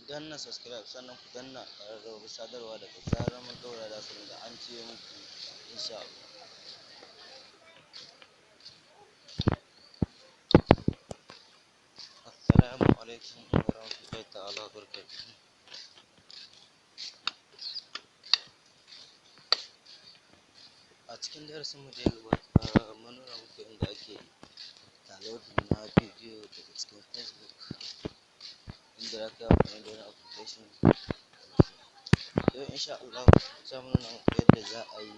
danna subscribe sannan ku danna ƙararrawar sadarwa daga zarar mun ɗora za su ringa an ce muku insha Allah. Assalamu alaikum wa rahmatullahi ta'ala wa barakatuhu. A cikin darasin mu da ya gabata mun nuna muku inda ake downloading na bidiyo daga cikin Facebook, inda za ka yi amfani da wani application. Yau insha Allah za mu nuna muku yadda za a yi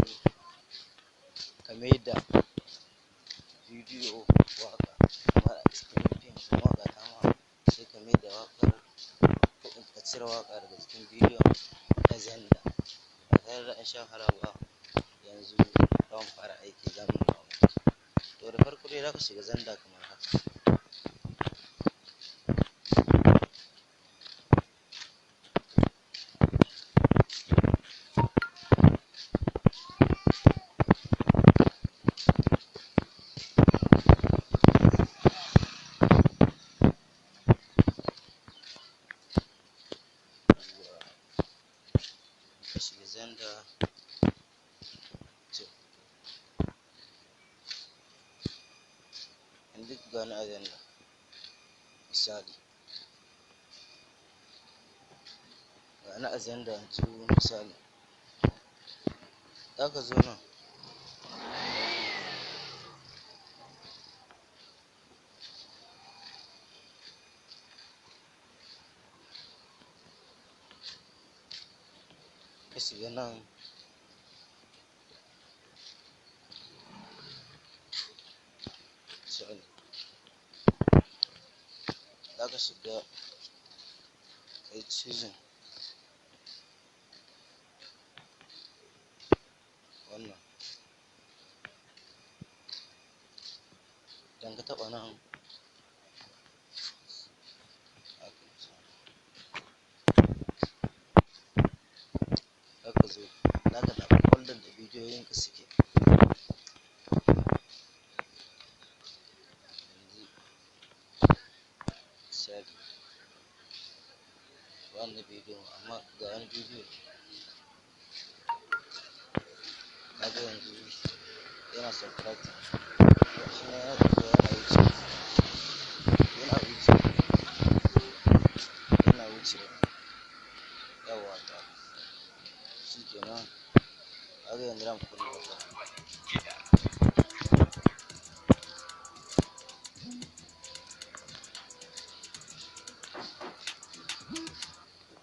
ka maida bidiyo waƙa, kamar a cikin fim ko waƙa ta ma sai ka maida waƙar ko in ka cire waƙa daga cikin bidiyon ta Xender ba tare da an sha wahala ba. Yanzu za mu fara aiki, za mu nuna muku. To da farko dai za ka shiga Xender kamar haka. Ka shiga Xender, to yanzu ku gani a Xender misali, gani a Xender yanzu misali, za ka zo nan ka shiga nan misali, za ka shiga kai choosing wannan, idan ka taɓa nan za ka zo za ka zaɓi folder da bidiyoyinka suke. Yanzu misali wannan bidiyon, amma ga wani bidiyo kaga yanzu yana subtracting, gashi nan yana tafiya yana wucewa yawwa. To shikenan, kaga yanzu za mu kunna wata,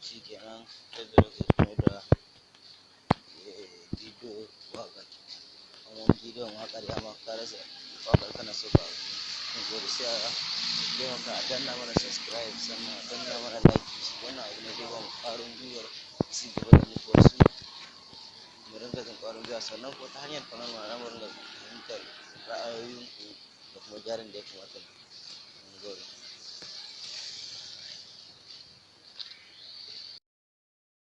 shikenan yadda zaka maida bidiyo waƙa. Amma bidiyon waƙar ya ma ka rasa waƙar kana so ka gode, sai a taimaka a danna mana subscribe sannan a danna mana like. Wannan abu ne zai ba mu ƙwarin gwiwar ci gaba da muku wasu, mu ringa jin ƙwarin gwiwa, sannan ko ta hanyar comment ma za mu ringa fahimtar ra'ayoyinku da kuma gyaran da ya kamata mu yi. Mun gode.